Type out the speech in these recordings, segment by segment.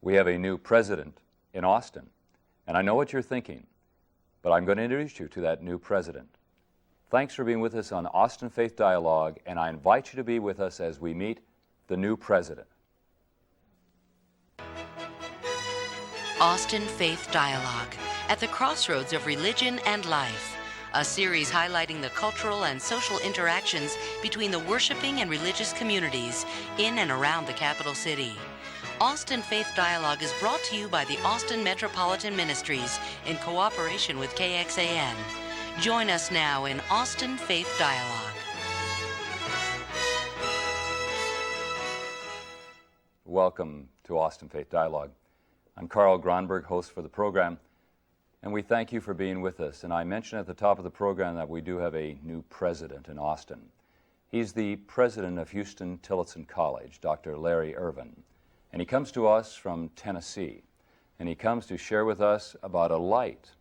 We have a new president in Austin, and I know what you're thinking, but I'm going to introduce you to that new president. Thanks for being with us on Austin Faith Dialogue, and I invite you to be with us as we meet the new president. Austin Faith Dialogue, at the crossroads of religion and life. A series highlighting the cultural and social interactions between the worshiping and religious communities in and around the capital city. Austin Faith Dialogue is brought to you by the Austin Metropolitan Ministries in cooperation with KXAN. Join us now in Austin Faith Dialogue. Welcome to Austin Faith Dialogue. I'm Carl Gronberg, host for the program, and we thank you for being with us. And I mentioned at the top of the program that we do have a new president in Austin. He's the president of Huston Tillotson College, Dr. Larry Irvin. And he comes to us from Tennessee, and he comes to share with us about a light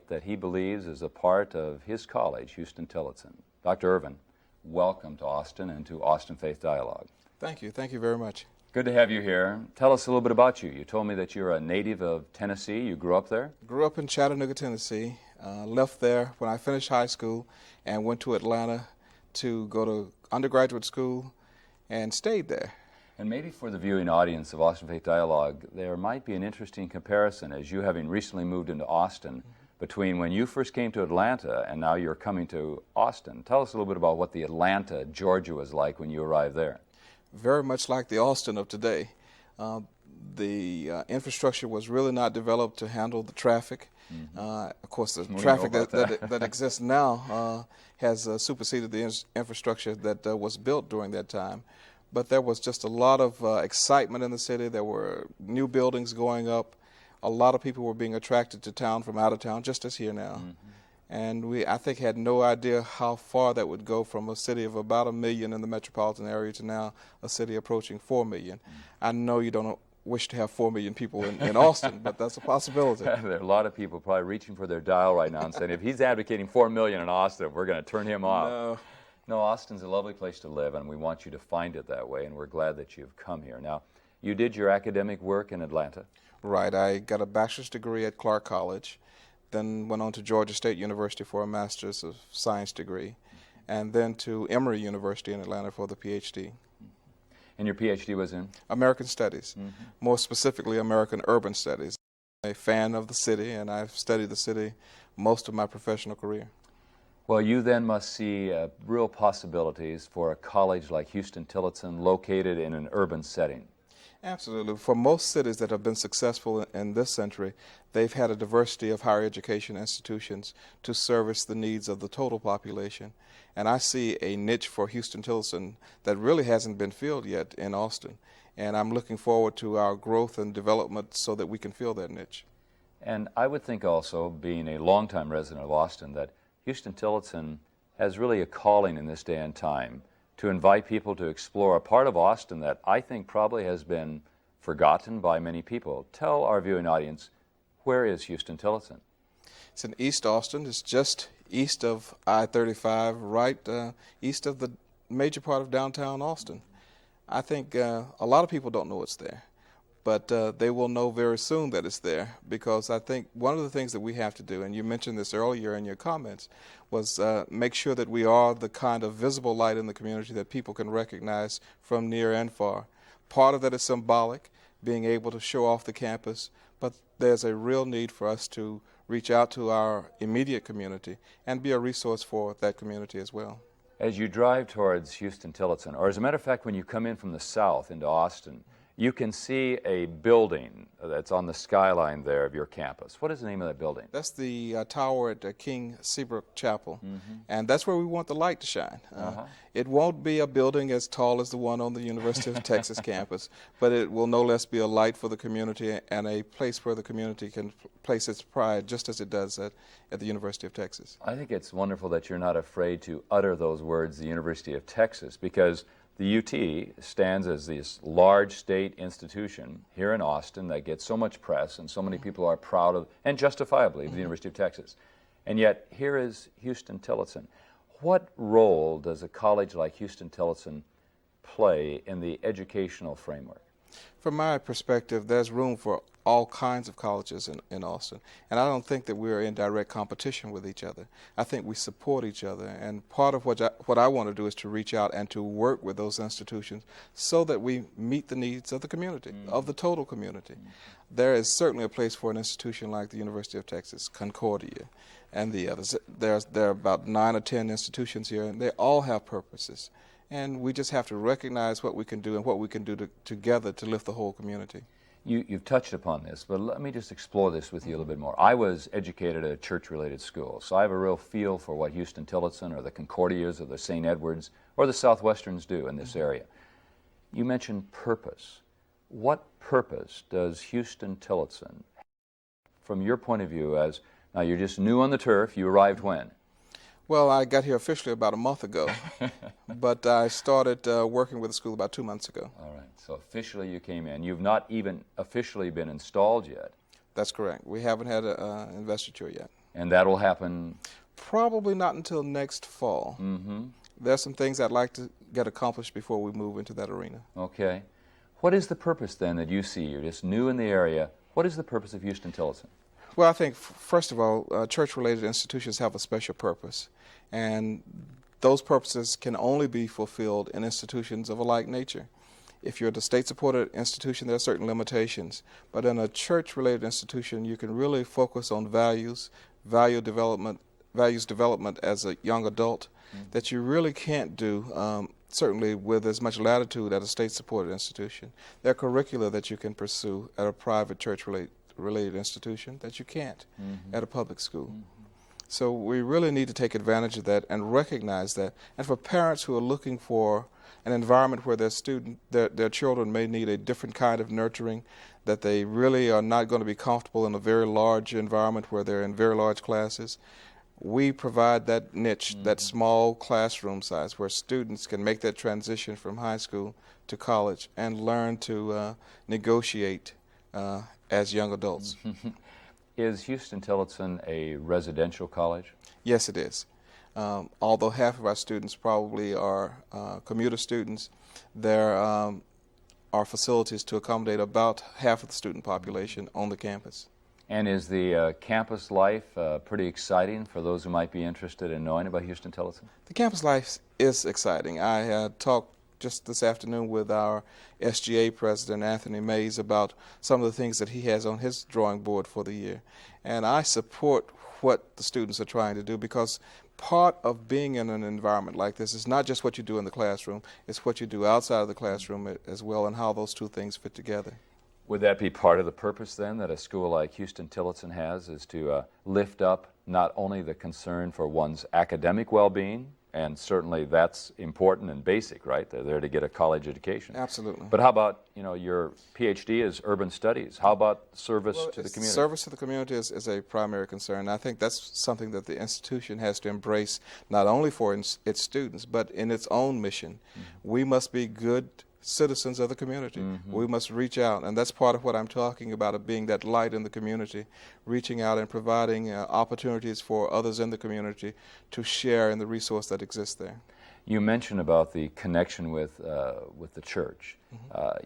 that he believes is a part of his college, Huston Tillotson. Dr. Irvin, welcome to Austin and to Austin Faith Dialogue. Thank you very much. Good to have you here. Tell us a little bit about you. You told me that you're a native of Tennessee. You grew up there? Grew up in Chattanooga, Tennessee. Left there when I finished high school and went to Atlanta to go to undergraduate school and stayed there. And maybe for the viewing audience of Austin Faith Dialogue, there might be an interesting comparison as you having recently moved into Austin between when you first came to Atlanta and now you're coming to Austin. Tell us a little bit about what the Atlanta, Georgia was like when you arrived there. Very much like the Austin of today. The infrastructure was really not developed to handle the traffic. Of course, the traffic that exists now has superseded the infrastructure that was built during that time. But there was just a lot of excitement in the city. There were new buildings going up. A lot of people were being attracted to town from out of town, just as here now. And we, I think, had no idea how far that would go from a city of about 1 million in the metropolitan area to now a city approaching 4 million. I know you don't wish to have 4 million people in Austin, but that's a possibility. There are a lot of people probably reaching for their dial right now and saying, if he's advocating 4 million in Austin, we're going to turn him off. No, Austin's a lovely place to live, and we want you to find it that way, and we're glad that you've come here. Now, you did your academic work in Atlanta. Right. I got a bachelor's degree at Clark College, then went on to Georgia State University for a master's of science degree, and then to Emory University in Atlanta for the PhD. And your PhD was in? American Studies, more specifically American Urban Studies. I'm a fan of the city, and I've studied the city most of my professional career. Well, you then must see real possibilities for a college like Huston Tillotson located in an urban setting. Absolutely. For most cities that have been successful in this century, they've had a diversity of higher education institutions to service the needs of the total population. And I see a niche for Huston Tillotson that really hasn't been filled yet in Austin. And I'm looking forward to our growth and development so that we can fill that niche. And I would think also, being a longtime resident of Austin, that Huston Tillotson has really a calling in this day and time to invite people to explore a part of Austin that I think probably has been forgotten by many people. Tell our viewing audience, where is Huston Tillotson? It's in East Austin. It's just east of I-35, right east of the major part of downtown Austin. I think a lot of people don't know it's there, but they will know very soon that it's there, because I think one of the things that we have to do, and you mentioned this earlier in your comments, was make sure that we are the kind of visible light in the community that people can recognize from near and far. Part of that is symbolic, being able to show off the campus, but there's a real need for us to reach out to our immediate community and be a resource for that community as well. As you drive towards Huston Tillotson, or as a matter of fact, when you come in from the south into Austin, you can see a building that's on the skyline there of your campus. What is the name of that building? That's the tower at King Seabrook Chapel, and that's where we want the light to shine. It won't be a building as tall as the one on the University of Texas campus, but it will no less be a light for the community and a place where the community can place its pride, just as it does at the University of Texas. I think it's wonderful that you're not afraid to utter those words, the University of Texas, because the UT stands as this large state institution here in Austin that gets so much press and so many people are proud of, and justifiably, of the University of Texas. And yet, here is Huston Tillotson. What role does a college like Huston Tillotson play in the educational framework? From my perspective, there's room for all kinds of colleges in Austin, and I don't think that we're in direct competition with each other. I think we support each other, and part of what I want to do is to reach out and to work with those institutions so that we meet the needs of the community, of the total community. There is certainly a place for an institution like the University of Texas, Concordia, and the others. There are about 9 or 10 institutions here, and they all have purposes. And we just have to recognize what we can do and what we can do together to lift the whole community. You've touched upon this, but let me just explore this with you a little bit more. I was educated at a church-related school, so I have a real feel for what Huston Tillotson or the Concordias or the St. Edwards or the Southwesterns do in this area. You mentioned purpose. What purpose does Huston Tillotson, from your point of view, as now you're just new on the turf, you arrived when? Well, I got here officially about a month ago, but I started working with the school about 2 months ago. All right, so officially you came in. You've not even officially been installed yet. That's correct. We haven't had an investiture yet. And that'll happen? Probably not until next fall. There's some things I'd like to get accomplished before we move into that arena. Okay. What is the purpose then that you see? You're just new in the area. What is the purpose of Huston Tillotson? Well, I think, first of all, church-related institutions have a special purpose, and those purposes can only be fulfilled in institutions of a like nature. If you're at a state-supported institution, there are certain limitations, but in a church-related institution, you can really focus on values development as a young adult that you really can't do, certainly with as much latitude at a state-supported institution. There are curricula that you can pursue at a private church-related institution that you can't at a public school. So we really need to take advantage of that and recognize that. And for parents who are looking for an environment where their children may need a different kind of nurturing, that they really are not going to be comfortable in a very large environment where they're in very large classes, we provide that niche, that small classroom size where students can make that transition from high school to college and learn to negotiate as young adults. Is Huston Tillotson a residential college? Yes, it is. Although half of our students probably are commuter students, there are facilities to accommodate about half of the student population on the campus. And is the campus life pretty exciting for those who might be interested in knowing about Huston Tillotson? The campus life is exciting. I talked just this afternoon with our SGA president, Anthony Mays, about some of the things that he has on his drawing board for the year. And I support what the students are trying to do, because part of being in an environment like this is not just what you do in the classroom, it's what you do outside of the classroom as well, and how those two things fit together. Would that be part of the purpose then that a school like Huston Tillotson has, is to lift up not only the concern for one's academic well-being, and certainly that's important and basic, right? They're there to get a college education. Absolutely. But how about, your PhD is urban studies. How about service to the community? Service to the community is a primary concern. I think that's something that the institution has to embrace, not only for its students, but in its own mission. We must be good citizens of the community. We must reach out, and that's part of what I'm talking about, of being that light in the community, reaching out and providing opportunities for others in the community to share in the resource that exists there. You mentioned about the connection with the church.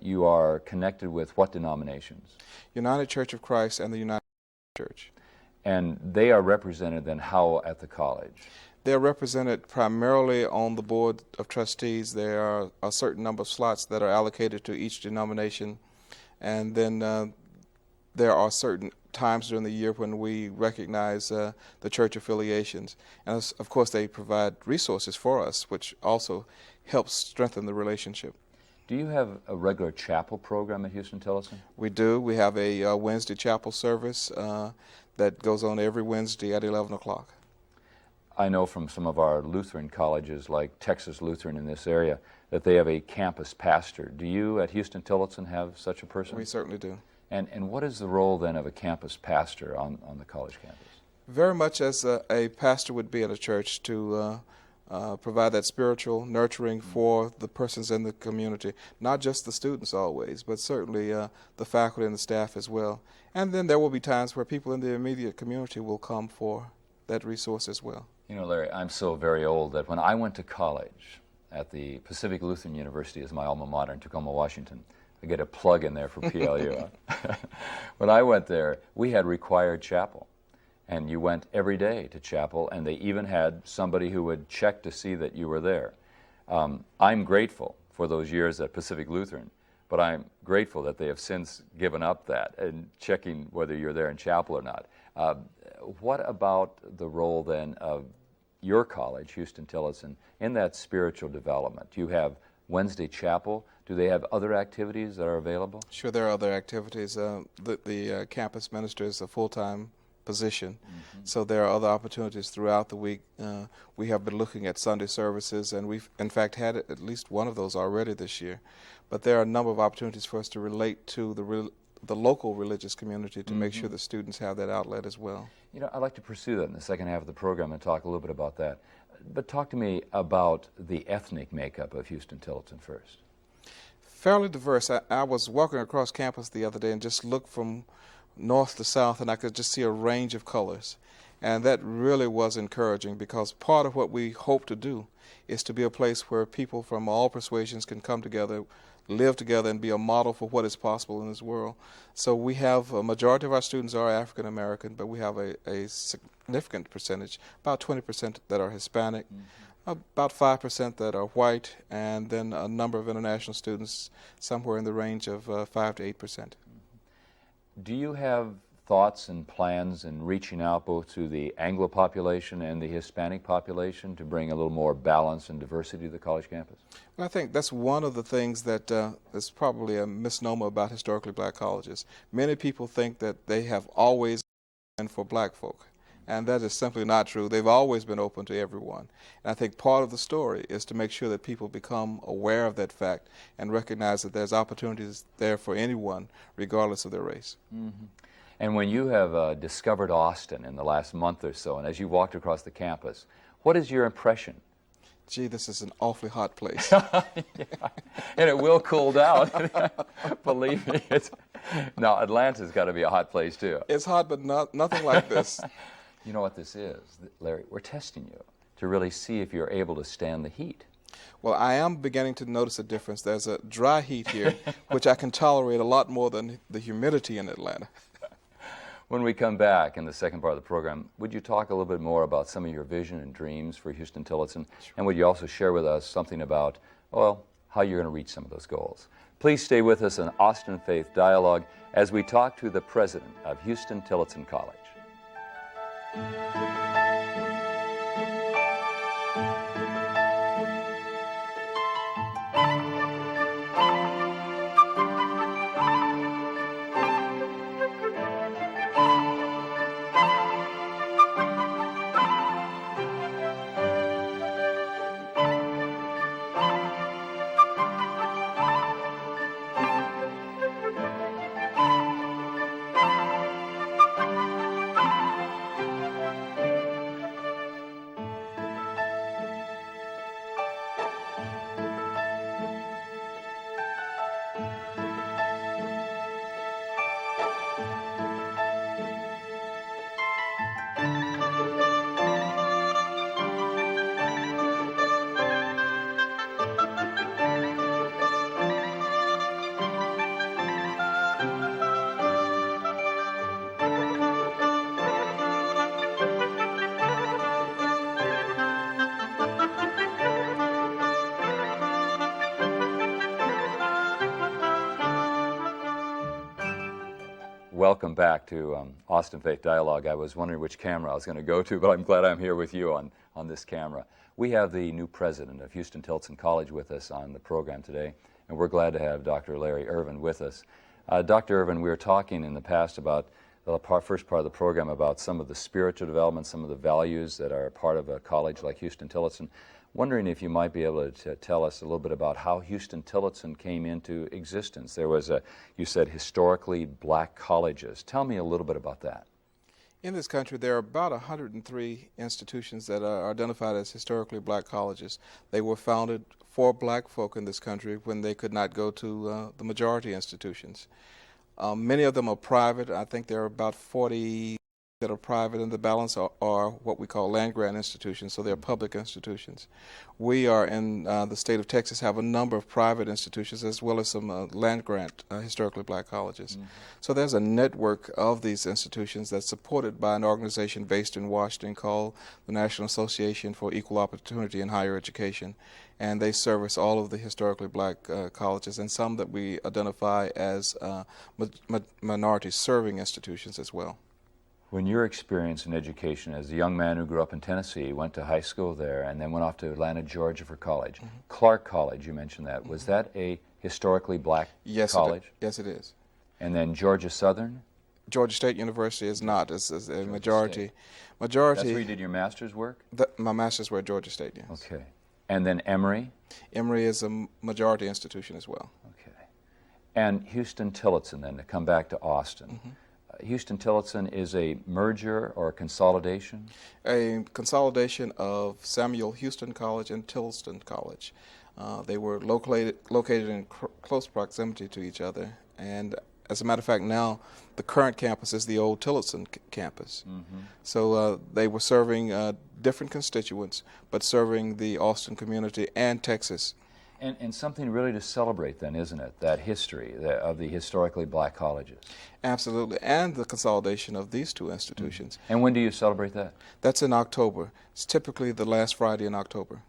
You are connected with what denominations? United Church of Christ and the United Church. And they are represented then how at the college? They're represented primarily on the board of trustees. There are a certain number of slots that are allocated to each denomination, and then there are certain times during the year when we recognize the church affiliations. And of course they provide resources for us, which also helps strengthen the relationship. Do you have a regular chapel program at Huston Tillotson? We do. We have a Wednesday chapel service that goes on every Wednesday at 11 o'clock. I know from some of our Lutheran colleges, like Texas Lutheran in this area, that they have a campus pastor. Do you at Huston Tillotson have such a person? We certainly do. And what is the role then of a campus pastor on the college campus? Very much as a pastor would be at a church, to provide that spiritual nurturing for the persons in the community, not just the students always, but certainly the faculty and the staff as well. And then there will be times where people in the immediate community will come for that resource as well. You know, Larry, I'm so very old that when I went to college at the Pacific Lutheran University as my alma mater in Tacoma, Washington, I get a plug in there for PLU. When I went there, we had required chapel. And you went every day to chapel, and they even had somebody who would check to see that you were there. I'm grateful for those years at Pacific Lutheran, but I'm grateful that they have since given up that and checking whether you're there in chapel or not. What about the role then of your college, Huston Tillotson, in that spiritual development? You have Wednesday chapel. Do they have other activities that are available? Sure, there are other activities. The campus minister is a full-time position, so there are other opportunities throughout the week. We have been looking at Sunday services, and we've in fact had at least one of those already this year. But there are a number of opportunities for us to relate to the local religious community to make sure the students have that outlet as well. You know, I'd like to pursue that in the second half of the program and talk a little bit about that. But talk to me about the ethnic makeup of Huston Tillotson first. Fairly diverse. I was walking across campus the other day and just looked from north to south, and I could just see a range of colors. And that really was encouraging, because part of what we hope to do is to be a place where people from all persuasions can come together, live together, and be a model for what is possible in this world. So we have a majority of our students are African American, but we have a significant percentage, about 20% that are Hispanic, about 5% that are white, and then a number of international students, somewhere in the range of 5 to 8%. Do you have thoughts and plans in reaching out both to the Anglo population and the Hispanic population to bring a little more balance and diversity to the college campus? Well, I think that's one of the things that is probably a misnomer about historically black colleges. Many people think that they have always been for black folk, and that is simply not true. They've always been open to everyone. And I think part of the story is to make sure that people become aware of that fact and recognize that there's opportunities there for anyone, regardless of their race. And when you have discovered Austin in the last month or so, and as you walked across the campus, what is your impression? Gee, this is an awfully hot place. Yeah. And it will cool down. Believe me. Now, Atlanta's got to be a hot place, too. It's hot, but nothing like this. You know what this is, Larry? We're testing you to really see if you're able to stand the heat. Well, I am beginning to notice a difference. There's a dry heat here, which I can tolerate a lot more than the humidity in Atlanta. When we come back in the second part of the program, would you talk a little bit more about some of your vision and dreams for Huston Tillotson? Sure. And would you also share with us something about, well, how you're going to reach some of those goals? Please stay with us in Austin Faith Dialogue as we talk to the president of Huston Tillotson College. Welcome back to Austin Faith Dialogue. I was wondering which camera I was going to go to, but I'm glad I'm here with you on this camera. We have the new president of Huston Tillotson College with us on the program today, and we're glad to have Dr. Larry Irvin with us. Dr. Irvin, we were talking in the past about the first part of the program about some of the spiritual development, some of the values that are part of a college like Huston Tillotson. Wondering if you might be able to tell us a little bit about how Huston Tillotson came into existence. There was you said, historically black colleges. Tell me a little bit about that. In this country, there are about 103 institutions that are identified as historically black colleges. They were founded for black folk in this country when they could not go to the majority institutions. Many of them are private. I think there are about 40 that are private, and the balance are what we call land-grant institutions, so they're public institutions. We are in the state of Texas have a number of private institutions as well as some land-grant historically black colleges. So there's a network of these institutions that's supported by an organization based in Washington called the National Association for Equal Opportunity in Higher Education, and they service all of the historically black colleges and some that we identify as minority serving institutions as well. When your experience in education as a young man who grew up in Tennessee, went to high school there, and then went off to Atlanta, Georgia for college, Clark College, you mentioned that. Was that a historically black college? Yes, it is. And then Georgia Southern? Georgia State University is not. It's a majority. That's where you did your master's work? My master's were at Georgia State, yes. Okay. And then Emory? Emory is a majority institution as well. Okay. And Huston Tillotson, then, to come back to Austin. Huston Tillotson is a merger or a consolidation? A consolidation of Samuel Houston College and Tillotson College. They were located in close proximity to each other, and as a matter of fact, now the current campus is the old Tillotson campus. So they were serving different constituents, but serving the Austin community and Texas. And something really to celebrate then, isn't it? That history of the historically black colleges. Absolutely, and the consolidation of these two institutions. And when do you celebrate that? That's in October. It's typically the last Friday in October.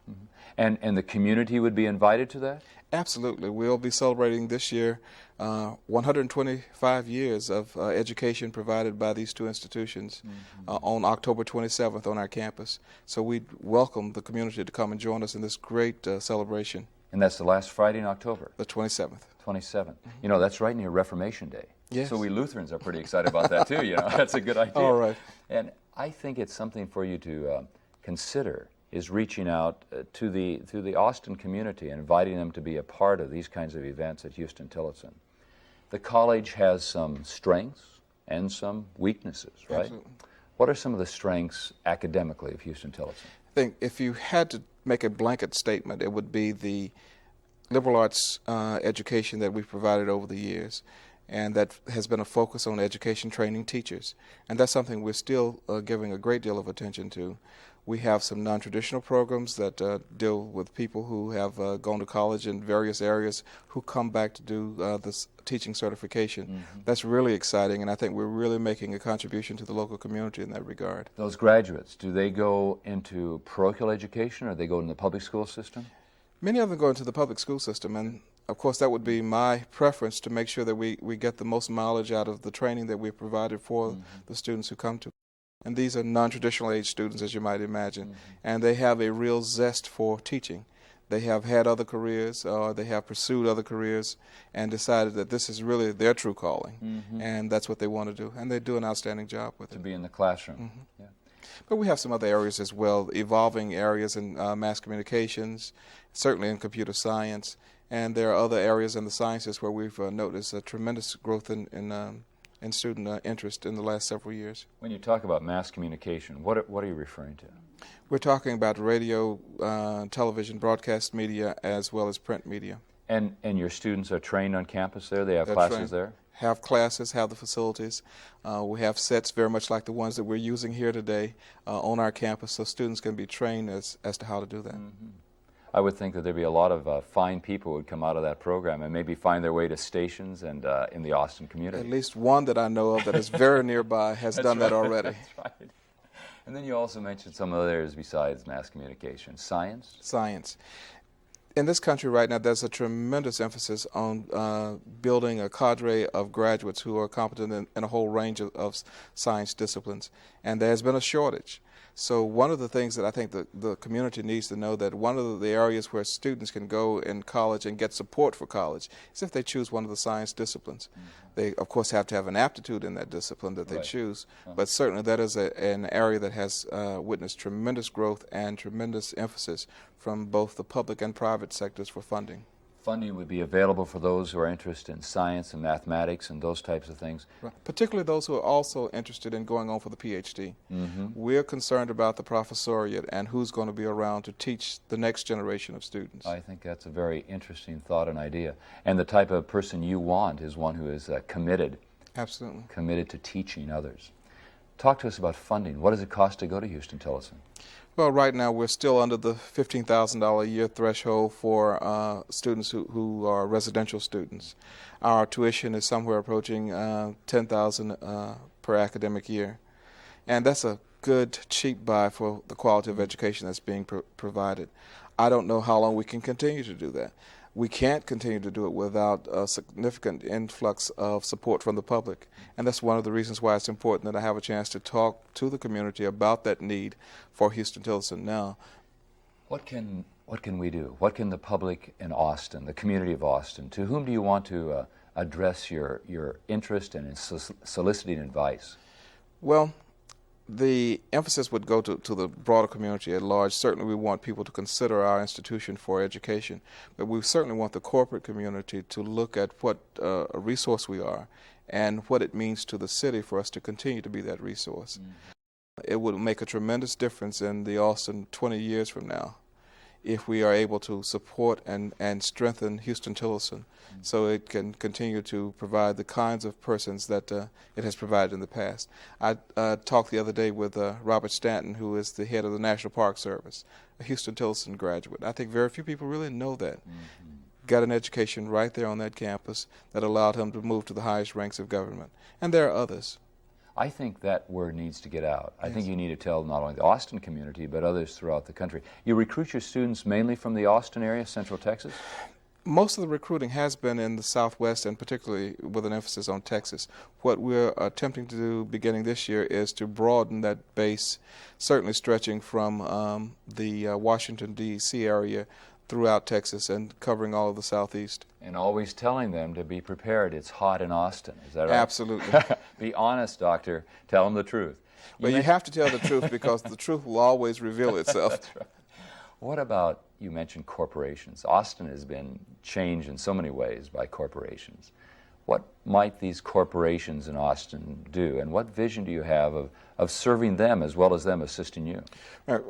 And the community would be invited to that? Absolutely. We'll be celebrating this year 125 years of education provided by these two institutions on October 27th on our campus. So we welcome the community to come and join us in this great celebration. And that's the last Friday in October? The 27th. 27th. You know, that's right near Reformation Day. Yes. So we Lutherans are pretty excited about that too, you know. That's a good idea. All right. And I think it's something for you to consider, is reaching out to the Austin community and inviting them to be a part of these kinds of events at Huston Tillotson. The college has some strengths and some weaknesses, right? Absolutely. What are some of the strengths academically of Huston Tillotson? I think if you had to make a blanket statement, it would be the liberal arts education that we've provided over the years, and that has been a focus on education training teachers. And that's something we're still giving a great deal of attention to. We have some non-traditional programs that deal with people who have gone to college in various areas who come back to do this teaching certification. That's really exciting, and I think we're really making a contribution to the local community in that regard. Those graduates, do they go into parochial education or they go in the public school system? Many of them go into the public school system, and of course that would be my preference, to make sure that we get the most mileage out of the training that we've provided for the students who come to. And these are non-traditional age students, as you might imagine, and they have a real zest for teaching. They have had other careers, or they have pursued other careers and decided that this is really their true calling, and that's what they want to do, and they do an outstanding job with it. To be in the classroom. Yeah. But we have some other areas as well, evolving areas in mass communications, certainly in computer science, and there are other areas in the sciences where we've noticed a tremendous growth in student interest in the last several years. When you talk about mass communication, what are you referring to? We're talking about radio, television, broadcast media, as well as print media. And your students are trained on campus there? They have They're classes trained. there? Have classes, have the facilities. We have sets very much like the ones that we're using here today on our campus, so students can be trained as to how to do that. I would think that there'd be a lot of fine people who would come out of that program and maybe find their way to stations and in the Austin community. At least one that I know of that is very nearby has done that already. That's right. And then you also mentioned some other areas besides mass communication. Science? Science. In this country right now, there's a tremendous emphasis on building a cadre of graduates who are competent in a whole range of science disciplines, and there has been a shortage. So one of the things that I think the community needs to know, that one of the areas where students can go in college and get support for college is if they choose one of the science disciplines. They, of course, have to have an aptitude in that discipline that they choose, but certainly that is an area that has witnessed tremendous growth and tremendous emphasis from both the public and private sectors for funding. Funding would be available for those who are interested in science and mathematics and those types of things. Right. Particularly those who are also interested in going on for the PhD. We're concerned about the professoriate and who's going to be around to teach the next generation of students. I think that's a very interesting thought and idea. And the type of person you want is one who is committed. Absolutely. Committed to teaching others. Talk to us about funding. What does it cost to go to Huston-Tillotson? Well, right now we're still under the $15,000 a year threshold for students who are residential students. Our tuition is somewhere approaching $10,000 per academic year, and that's a good cheap buy for the quality of education that's being provided. I don't know how long we can continue to do that. We can't continue to do it without a significant influx of support from the public. And that's one of the reasons why it's important that I have a chance to talk to the community about that need for Huston-Tillotson now. What can we do? What can the public in Austin, the community of Austin, to whom do you want to address your interest in soliciting advice? Well, the emphasis would go to the broader community at large. Certainly we want people to consider our institution for education, but we certainly want the corporate community to look at what a resource we are and what it means to the city for us to continue to be that resource. It would make a tremendous difference in the Austin 20 years from now if we are able to support and strengthen Huston-Tillotson so it can continue to provide the kinds of persons that it has provided in the past. I talked the other day with Robert Stanton, who is the head of the National Park Service, a Huston-Tillotson graduate. I think very few people really know that. Got an education right there on that campus that allowed him to move to the highest ranks of government. And there are others. I think that word needs to get out. I think you need to tell not only the Austin community, but others throughout the country. You recruit your students mainly from the Austin area, Central Texas? Most of the recruiting has been in the Southwest, and particularly with an emphasis on Texas. What we're attempting to do beginning this year is to broaden that base, certainly stretching from the Washington, D.C. area throughout Texas and covering all of the Southeast. And always telling them to be prepared. It's hot in Austin. Is that right? Absolutely. Be honest, doctor. Tell them the truth. Well, you have to tell the truth because the truth will always reveal itself. That's right. What about, you mentioned corporations. Austin has been changed in so many ways by corporations. What might these corporations in Austin do, and what vision do you have of serving them as well as them assisting you?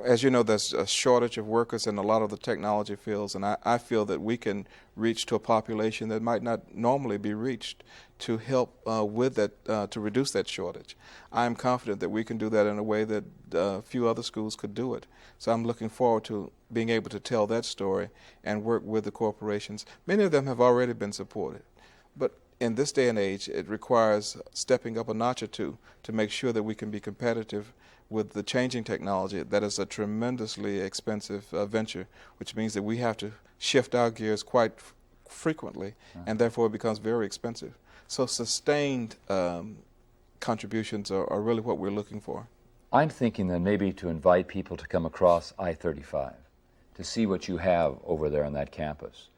As you know, there's a shortage of workers in a lot of the technology fields, and I feel that we can reach to a population that might not normally be reached to help with that, to reduce that shortage. I'm confident that we can do that in a way that few other schools could do it. So I'm looking forward to being able to tell that story and work with the corporations. Many of them have already been supported, but in this day and age, it requires stepping up a notch or two to make sure that we can be competitive with the changing technology. That is a tremendously expensive venture, which means that we have to shift our gears quite frequently, and therefore it becomes very expensive. So sustained contributions are really what we're looking for. I'm thinking that maybe to invite people to come across I-35, to see what you have over there on that campus.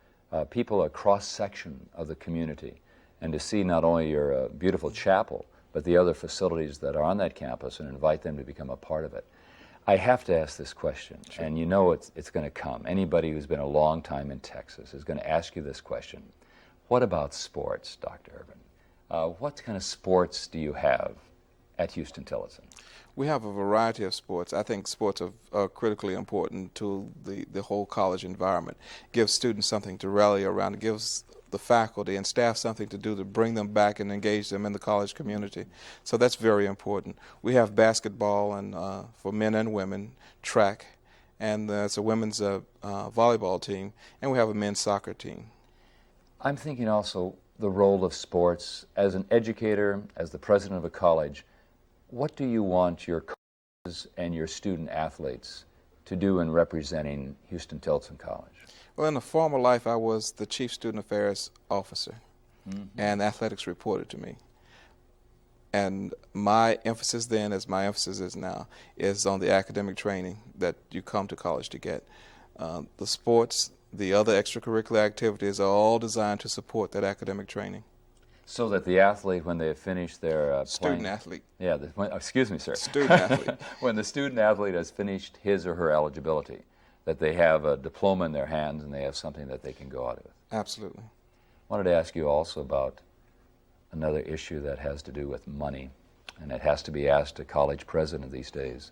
People, a cross-section of the community, and to see not only your beautiful chapel, but the other facilities that are on that campus and invite them to become a part of it. I have to ask this question, sure. And you know it's going to come. Anybody who's been a long time in Texas is going to ask you this question. What about sports, Dr. Urban? What kind of sports do you have at Huston-Tillotson? We have a variety of sports. I think sports are critically important to the whole college environment. It gives students something to rally around. It gives the faculty and staff something to do to bring them back and engage them in the college community. So that's very important. We have basketball and for men and women, track, and there's a women's volleyball team, and we have a men's soccer team. I'm thinking also the role of sports as an educator, as the president of a college. What do you want your coaches and your student athletes to do in representing Huston-Tillotson College? Well, in a former life, I was the chief student affairs officer, and athletics reported to me. And my emphasis then, as my emphasis is now, is on the academic training that you come to college to get. The sports, the other extracurricular activities are all designed to support that academic training. So that the athlete, when they have finished their student athlete. Yeah, excuse me, sir. Student athlete. When the student athlete has finished his or her eligibility, that they have a diploma in their hands and they have something that they can go out with. Absolutely. I wanted to ask you also about another issue that has to do with money, and it has to be asked a college president these days.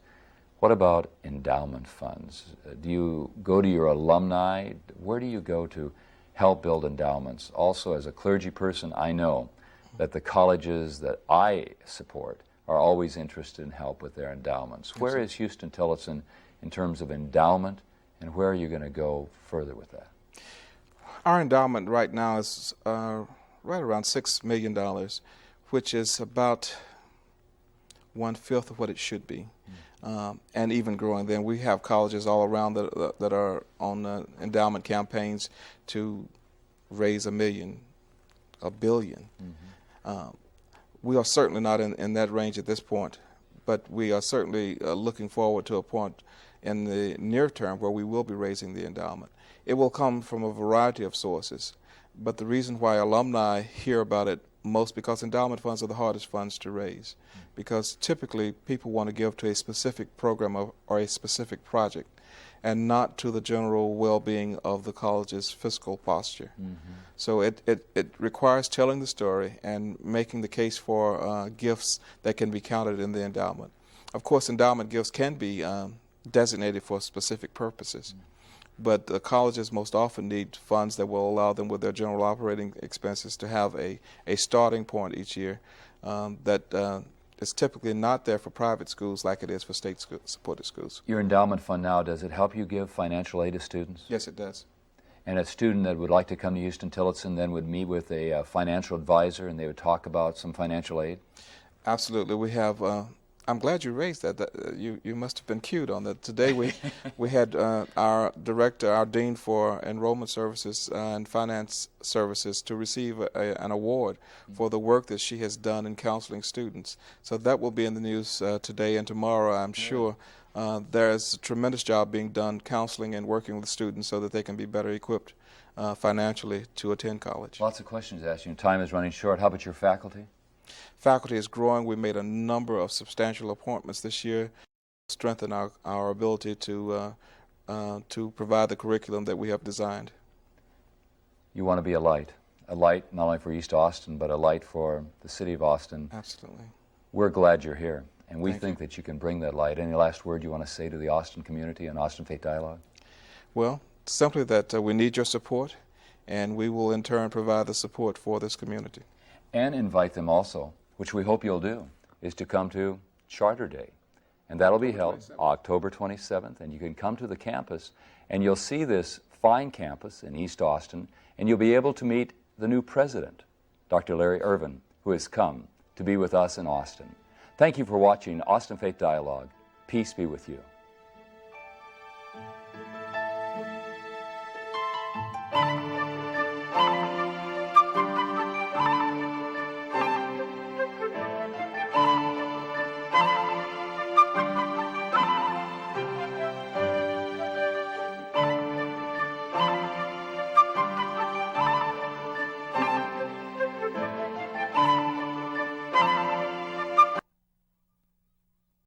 What about endowment funds? Do you go to your alumni? Where do you go to help build endowments? Also, as a clergy person, I know that the colleges that I support are always interested in help with their endowments. Where is Huston Tillotson in terms of endowment, and where are you going to go further with that? Our endowment right now is right around $6 million, which is about 1/5 of what it should be, and even growing. Then we have colleges all around that are on endowment campaigns to raise $1 million, $1 billion. We are certainly not in that range at this point, but we are certainly looking forward to a point in the near term where we will be raising the endowment. It will come from a variety of sources, but the reason why alumni hear about it most, because endowment funds are the hardest funds to raise, because typically people want to give to a specific program or a specific project and not to the general well-being of the college's fiscal posture. So it requires telling the story and making the case for gifts that can be counted in the endowment. Of course, endowment gifts can be designated for specific purposes, but the colleges most often need funds that will allow them with their general operating expenses to have a starting point each year that is typically not there for private schools like it is for state-supported schools. Your endowment fund now, does it help you give financial aid to students? Yes, it does. And a student that would like to come to Huston Tillotson then would meet with a financial advisor and they would talk about some financial aid? Absolutely. We have I'm glad you raised that. You must have been cued on that. Today we had our director, our dean for enrollment services and finance services, to receive an award for the work that she has done in counseling students. So that will be in the news today and tomorrow, I'm sure. There's a tremendous job being done counseling and working with students so that they can be better equipped financially to attend college. Lots of questions to ask you. Time is running short. How about your faculty? Faculty is growing. We made a number of substantial appointments this year to strengthen our ability to provide the curriculum that we have designed. You want to be a light not only for East Austin, but a light for the city of Austin. Absolutely. We're glad you're here, and we Thank think that you can bring that light. Any last word you want to say to the Austin community and Austin Faith Dialogue? Well, simply that we need your support, and we will in turn provide the support for this community. And invite them also, which we hope you'll do, is to come to Charter Day. And that'll be held October 27th, and you can come to the campus, and you'll see this fine campus in East Austin, and you'll be able to meet the new president, Dr. Larry Irvin, who has come to be with us in Austin. Thank you for watching Austin Faith Dialogue. Peace be with you.